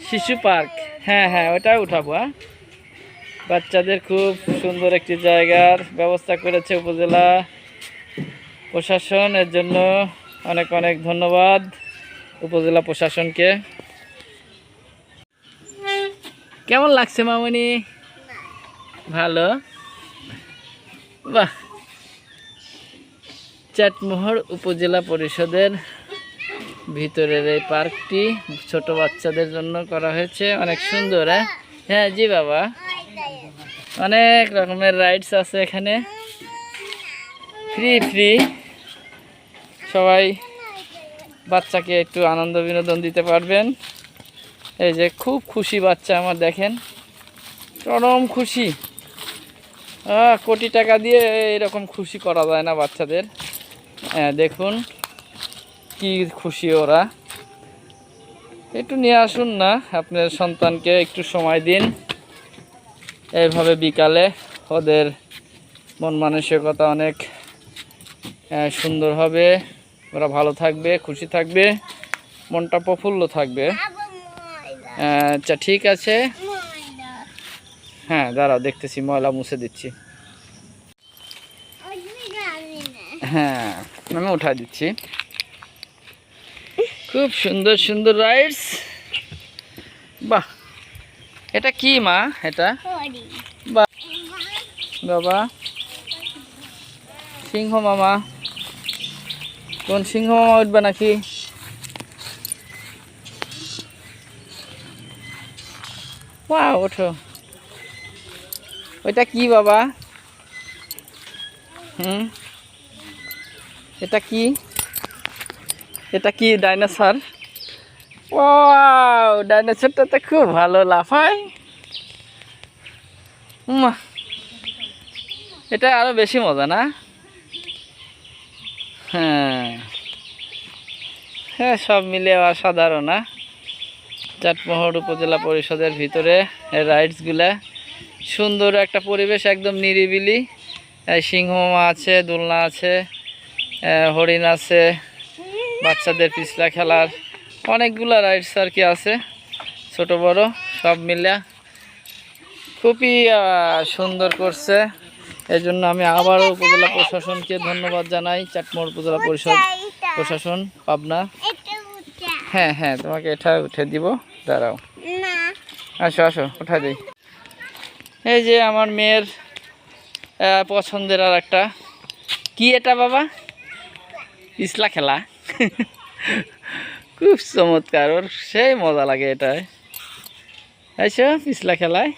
শিশু পার্ক, হ্যাঁ হ্যাঁ ওটাও উঠাবো। বাচ্চাদের খুব সুন্দর একটি জায়গার ব্যবস্থা করেছে উপজেলা প্রশাসন, এর জন্য অনেক অনেক ধন্যবাদ উপজেলা প্রশাসনকে। কেমন লাগছে মামনি? ভালো, বাহ। চাটমোহর উপজেলা পরিষদের ভিতরের এই পার্কটি ছোট বাচ্চাদের জন্য করা হয়েছে, অনেক সুন্দর। হ্যাঁ জি বাবা, অনেক রকমের রাইডস আছে এখানে, ফ্রি ফ্রি। সবাই বাচ্চাকে একটু আনন্দ বিনোদন দিতে পারবেন। এই যে খুব খুশি বাচ্চা আমার, দেখেন চরম খুশি। কোটি টাকা দিয়ে এরকম খুশি করা যায় না বাচ্চাদের। হ্যাঁ দেখুন কি খুশি ওরা। একটু নিয়ে আসুন না আপনার সন্তানকে, একটু সময় দিন। এইভাবে বিকালে ওদের মন মানসিকতা অনেক সুন্দর হবে, ওরা ভালো থাকবে, খুশি থাকবে, মনটা প্রফুল্ল থাকবে। আচ্ছা ঠিক আছে, হ্যাঁ দাঁড়াও দেখতেছি, ময়লা মুছে দিচ্ছি। হ্যাঁ আমি উঠাই দিচ্ছি। খুব সুন্দর সুন্দর রাইডস। বাহ, এটা কি মা? এটা বাহ বাবা, সিংহ মামা। কোন সিংহ মামা উঠবে নাকি? বাহ ওঠো। ওইটা কি বাবা? এটা কি? এটা কি ডাইনোসর? ওয়াও, ডাইনোসরটা তো খুব ভালো লাফায়। এটা আরো বেশি মজা না? হ্যাঁ হ্যাঁ, সব মিলে অসাধারণ না? চাটমোহর উপজেলা পরিষদের ভিতরে এই রাইডসগুলা, সুন্দর একটা পরিবেশ, একদম নিরিবিলি। সিংহ মামা আছে, দোলনা আছে, হরিণ আছে, বাচ্চাদের পিছলা খেলার অনেকগুলো রাইডস আর কি আছে, ছোট বড় সব মিলে খুবই সুন্দর করছে। এই জন্য আমি আবারও উপজেলা প্রশাসনকে ধন্যবাদ জানাই, চাটমোহর উপজেলা পরিষদ প্রশাসন পাবনা। হ্যাঁ হ্যাঁ তোমাকে এটা উঠে দিব, দাঁড়াও, আসো আসো উঠাই দিই। এই যে আমার মেয়ের পছন্দের আর একটা, কি এটা বাবা? পিছলা খেলা। খুব চমৎকার, ওর সেই মজা লাগে এটায়। আইসো পিছলা খেলায়।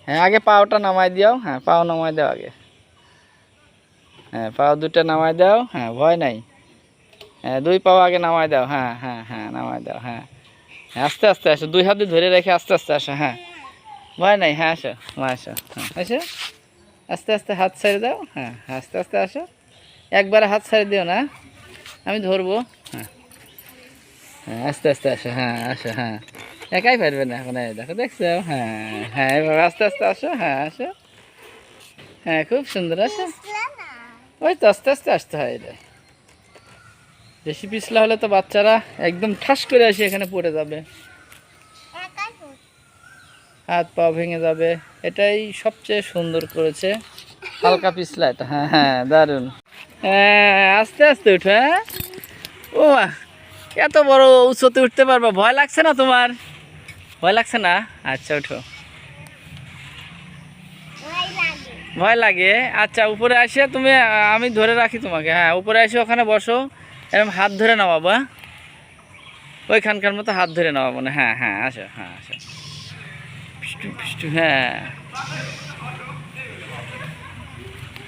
হ্যাঁ আগে পাওটা নামাই দিও, হ্যাঁ পাও নামাই দাও আগে, হ্যাঁ পাও দুটো নামাই দাও, হ্যাঁ ভয় নাই। হ্যাঁ দুই পাও আগে নামাই দাও, হ্যাঁ হ্যাঁ হ্যাঁ নামাই দাও, হ্যাঁ আস্তে আস্তে আসো, দুই হাতে ধরে রেখে আস্তে আস্তে আসো, হ্যাঁ ভয় নাই, হ্যাঁ আসো আসো, হ্যাঁ আসো আস্তে আস্তে হাত ছেড়ে দাও, হ্যাঁ আস্তে আস্তে আসো, একবারে হাত ছেড়ে দিও না, আমি ধরবো। হ্যাঁ হ্যাঁ আস্তে আস্তে আসো, হ্যাঁ আসো, হ্যাঁ একাই পারবে না এখন, দেখো দেখছো, হ্যাঁ হ্যাঁ এভাবে আস্তে আস্তে আসো, হ্যাঁ আসো, হ্যাঁ খুব সুন্দর আসো। ওই তো আস্তে আস্তে আসতে হয়, এটা বেশি পিছলা হলে তো বাচ্চারা একদম ঠাস করে আসে এখানে পড়ে যাবে, হাত পা ভেঙে যাবে। এটাই সবচেয়ে সুন্দর করেছে, হালকা পিছলা এটা। হ্যাঁ হ্যাঁ দারুণ, হ্যাঁ আস্তে আস্তে উঠো। হ্যাঁ ও এত বড় উঁচুতে উঠতে পারবা? ভয় লাগছে না তোমার? ভয় লাগছে না? আচ্ছা উঠো। ভয় লাগে? আচ্ছা উপরে আসে তুমি, আমি ধরে রাখি তোমাকে, হ্যাঁ উপরে এসে ওখানে বসো, এরকম হাত ধরে নামাবো, ওইখানকার মতো হাত ধরে নামাবো না, হ্যাঁ হ্যাঁ আসো, হ্যাঁ আসো, হ্যাঁ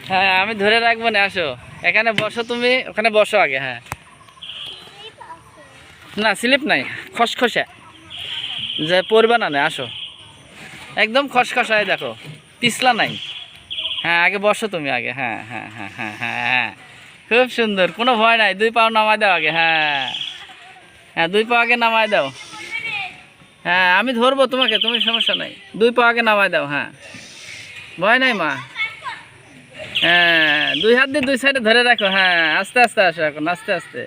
হ্যাঁ আমি ধরে রাখবো না, আসো এখানে বসো, তুমি ওখানে বসো আগে। হ্যাঁ না স্লিপ নাই, খসখসে যে পড়বে না, আসো একদম খসখসায়, দেখো পিছলা নাই। হ্যাঁ আগে বসো তুমি আগে, হ্যাঁ হ্যাঁ হ্যাঁ হ্যাঁ হ্যাঁ হ্যাঁ খুব সুন্দর, কোনো ভয় নাই, দুই পাও নামাই দাও আগে, হ্যাঁ হ্যাঁ দুই পাও আগে নামাই দাও, হ্যাঁ আমি ধরবো তোমাকে, তুমি সমস্যা নাই, দুই পাও আগে নামাই দাও, হ্যাঁ ভয় নাই মা। হ্যাঁ দুই হাত দিয়ে দুই সাইডে ধরে রাখো, হ্যাঁ আস্তে আস্তে আসো এখন, আস্তে আস্তে,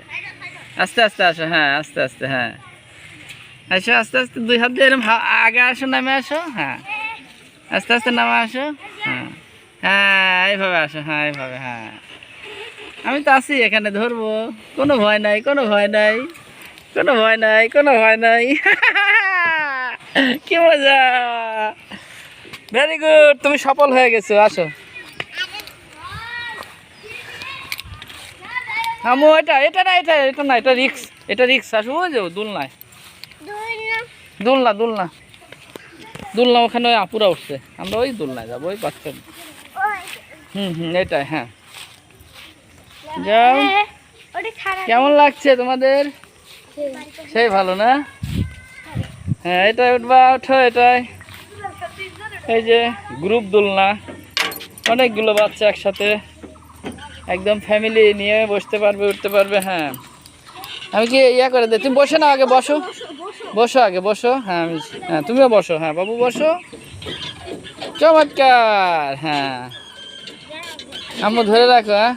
আস্তে আস্তে আসো, হ্যাঁ আস্তে আস্তে, হ্যাঁ আসো আস্তে আস্তে, 2 হাত দিয়ে এরকম আগে আসো, নামে আসো, হ্যাঁ আস্তে আস্তে নামে আসো, হ্যাঁ হ্যাঁ এইভাবে আসো, হ্যাঁ এইভাবে, হ্যাঁ আমি তো আছি এখানে, ধরবো, কোনো ভয় নাই, কোনো ভয় নাই, কোনো ভয় নাই, কোনো ভয় নাই। কি মজা, ভেরি গুড, তুমি সফল হয়ে গেছো, আসো। আমু এটা এটা না, এটা এটা না, এটা রিক্স, এটা রিক্স, আসো, ওই যাও দোলনায়, দোলনা দোলনা দোলনা, ওখানে ওই আপুরা উঠছে, আমরা ওই দোলনায় যাবো, ওই পাচ্ছে। এটাই, হ্যাঁ যাও। কেমন লাগছে তোমাদের? সেই ভালো না? হ্যাঁ এটাই উঠবা, ওঠো এটাই। এই যে গ্রুপ দোলনা, অনেকগুলো বাচ্চা একসাথে, একদম ফ্যামিলি নিয়ে বসতে পারবে, উঠতে পারবে। হ্যাঁ আমি কি ইয়া করে দে, তুমি বসে না, আগে বসো, বসো আগে বসো, হ্যাঁ আমি, হ্যাঁ তুমিও বসো, হ্যাঁ বাবু বসো, চমৎকার। হ্যাঁ আম্মু ধরে রাখো, হ্যাঁ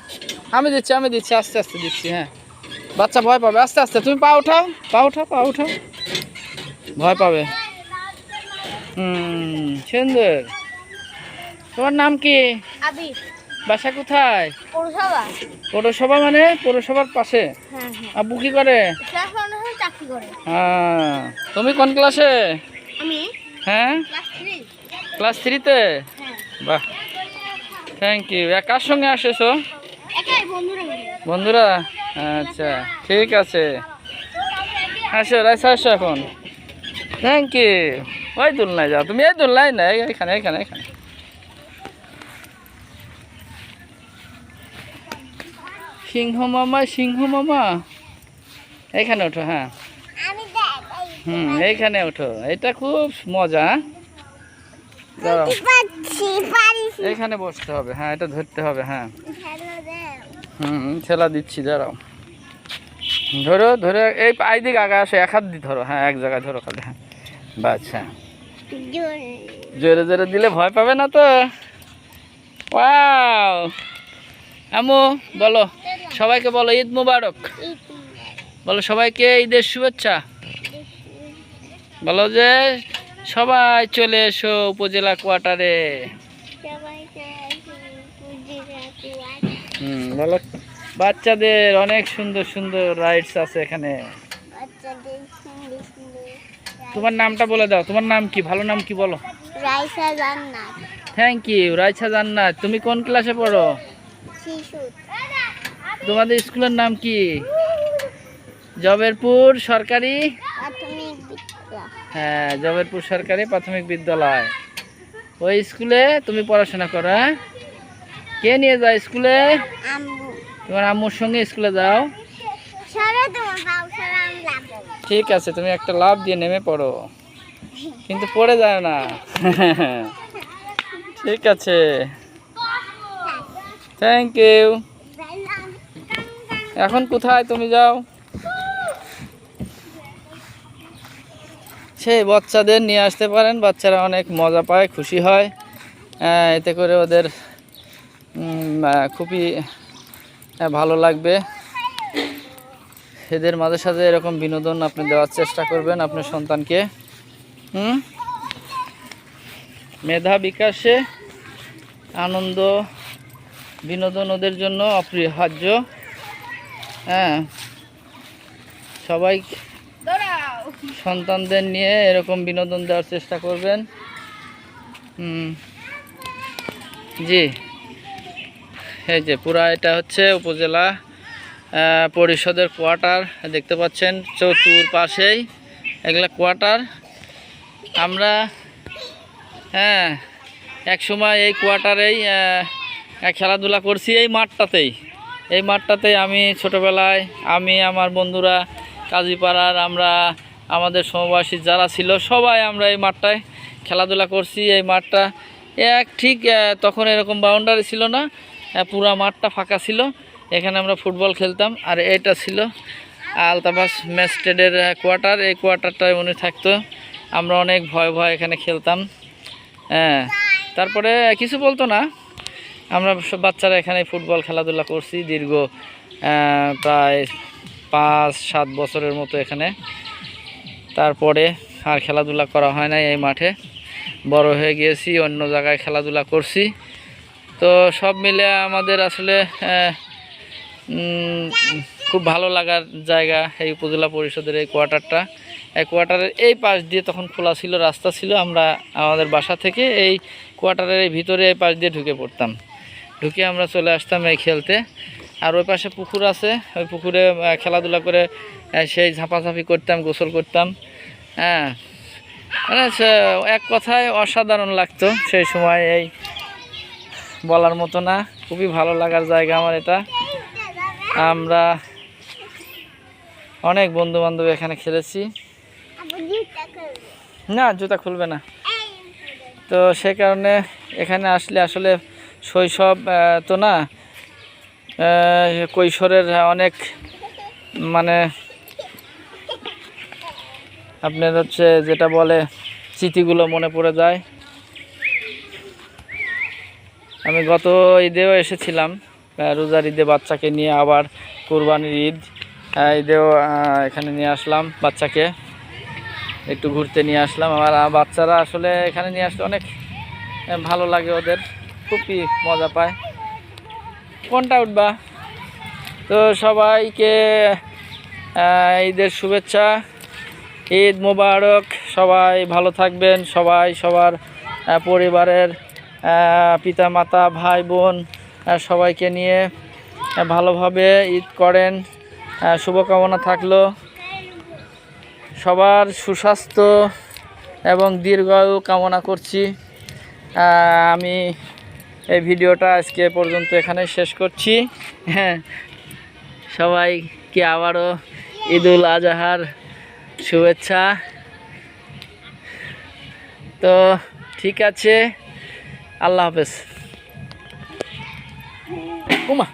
আমি দিচ্ছি, আমি দিচ্ছি, আস্তে আস্তে দিচ্ছি। হ্যাঁ বাচ্চা ভয় পাবে, আস্তে আস্তে, তুমি পা উঠাও, পা উঠাও, পা উঠাও, ভয় পাবে। সুন্দর। তোমার নাম কি? বাসা কোথায়? পৌরসভা মানে পৌরসভার পাশে? আব্বু কি করে? হ্যাঁ তুমি কোন ক্লাসে? হ্যাঁ ক্লাস 3-তে। বাহ, থ্যাংক ইউ। কার সঙ্গে আসেছো? বন্ধুরা, আচ্ছা ঠিক আছে, আসো রাইসা, আসো এখন। Thank you. ওই দোলনায় যাও তুমি, এই দোলনায় না, এখানে এখানে এখানে। সিংহ মামা, সিংহ মামা, এইখানে ওঠো, হ্যাঁ এইখানে ওঠো, এটা খুব মজা। দাঁড়াও, এইখানে বসতে হবে, হ্যাঁ এটা ধরতে হবে, হ্যাঁ ঠেলা দিচ্ছি, দাঁড়াও, ধরো, ধরে এই পাই দিকে আগে আসো, এক হাত দিয়ে ধরো, হ্যাঁ এক জায়গায় ধরো খালি, হ্যাঁ আচ্ছা, জোরে জোরে দিলে ভয় পাবে না তো। ওয়াও, আম্মু বলো, সবাইকে বলো ঈদ মুবারক, বলো সবাইকে ঈদের শুভেচ্ছা, বলো যে সবাই চলে এসো উপজেলা কোয়ার্টারে। বলো বাচ্চাদের অনেক সুন্দর সুন্দর রাইডস আছে এখানে। তোমার নামটা বলে দাও, তোমার নাম কি, ভালো নাম কি বলো? রাইসা জান্নাত। থ্যাংক ইউ রাইসা জান্নাত। তুমি কোন ক্লাসে পড়ো? তোমাদের স্কুলের নাম কি? জবেরপুর সরকারি, হ্যাঁ জবেরপুর সরকারি প্রাথমিক বিদ্যালয়, ওই স্কুলে তুমি পড়াশোনা করো। হ্যাঁ কে নিয়ে যাও স্কুলে? তোমার আম্মুর সঙ্গে স্কুলে যাও। ঠিক আছে, তুমি একটা লাফ দিয়ে নেমে পড়ো, কিন্তু পড়ে যাও না। ঠিক আছে, থ্যাংক ইউ। এখন কোথায় তুমি যাও? সেই বাচ্চাদের নিয়ে আসতে পারেন, বাচ্চারা অনেক মজা পায়, খুশি হয়, এতে করে ওদের খুবই ভালো লাগবে। এদের মাঝে সাথে এরকম বিনোদন আপনি দেওয়ার চেষ্টা করবেন আপনার সন্তানকে। মেধা বিকাশে আনন্দ বিনোদন ওদের জন্য অপরিহার্য। হ্যাঁ সবাই সন্তানদের নিয়ে এরকম বিনোদন দেওয়ার চেষ্টা করবেন। জি, এই যে পুরা এটা হচ্ছে উপজেলা পরিষদের কোয়ার্টার, দেখতে পাচ্ছেন চতুর্পাশেই এগুলা কোয়ার্টার। আমরা হ্যাঁ এক সময় এই কোয়ার্টারেই খেলাধুলা করছি, এই মাঠটাতেই আমি ছোটোবেলায়, আমি আমার বন্ধুরা কাজীপাড়ার, আমরা আমাদের সমবয়সী যারা ছিল সবাই আমরা এই মাঠটায় খেলাধুলা করছি। এই মাঠটা ঠিক তখন এরকম বাউন্ডারি ছিল না, পুরা মাঠটা ফাঁকা ছিল, এখানে আমরা ফুটবল খেলতাম। আর এটা ছিল আলতাবাস ম্যাজিস্ট্রেটের কোয়ার্টার, এই কোয়ার্টারটায় উনি থাকতো, আমরা অনেক ভয় ভয় এখানে খেলতাম। হ্যাঁ তারপরে কিছু বলতো না, আমরা সব বাচ্চারা এখানে ফুটবল খেলাধুলা করছি দীর্ঘ প্রায় 5-7 বছরের মতো এখানে। তারপরে আর খেলাধুলা করা হয় না এই মাঠে, বড় হয়ে গিয়েছি, অন্য জায়গায় খেলাধুলা করছি। তো সব মিলে আমাদের আসলে খুব ভালো লাগার জায়গা এই উপজেলা পরিষদের এই কোয়ার্টারটা। এই কোয়ার্টারের এই পাশ দিয়ে তখন খোলা ছিল, রাস্তা ছিল, আমরা আমাদের বাসা থেকে এই কোয়ার্টারের এই ভিতরে এই পাশ দিয়ে ঢুকে পড়তাম, ঢুকে আমরা চলে আসতাম এই খেলতে। আর ওই পাশে পুকুর আছে, ওই পুকুরে খেলাধুলা করে সেই ঝাঁপাঝাঁপি করতাম, গোসল করতাম। হ্যাঁ, মানে এক কথায় অসাধারণ লাগতো সেই সময়, এই বলার মতো না। খুবই ভালো লাগার জায়গা আমার এটা। আমরা অনেক বন্ধু বান্ধব এখানে খেলেছি। না, জুতা খুলবে না। তো সে কারণে এখানে আসলে আসলে শৈশব তো না, কৈশোরের অনেক মানে আপনার হচ্ছে যেটা বলে স্মৃতিগুলো মনে পড়ে যায়। আমি গত ঈদেও এসেছিলাম, রোজার ঈদে বাচ্চাকে নিয়ে, আবার কোরবানির ঈদেও এখানে নিয়ে আসলাম বাচ্চাকে, একটু ঘুরতে নিয়ে আসলাম। আমার বাচ্চারা আসলে এখানে নিয়ে আসলে অনেক ভালো লাগে, ওদের খুবই মজা পায়। কোনটা উঠবা? তো সবাইকে ঈদের শুভেচ্ছা, ঈদ মোবারক। সবাই ভালো থাকবেন, সবাই সবার পরিবারের পিতা মাতা ভাই বোন সবাইকে নিয়ে ভালোভাবে ঈদ করেন, শুভকামনা থাকলো। সবার সুস্বাস্থ্য এবং দীর্ঘায়ু কামনা করছি। আমি এই ভিডিওটা আজকে পর্যন্ত এখানে শেষ করছি। হ্যাঁ, সবাইকে আবারও ঈদুল আজহার শুভেচ্ছা। তো ঠিক আছে, আল্লাহ হাফেজ। উমা।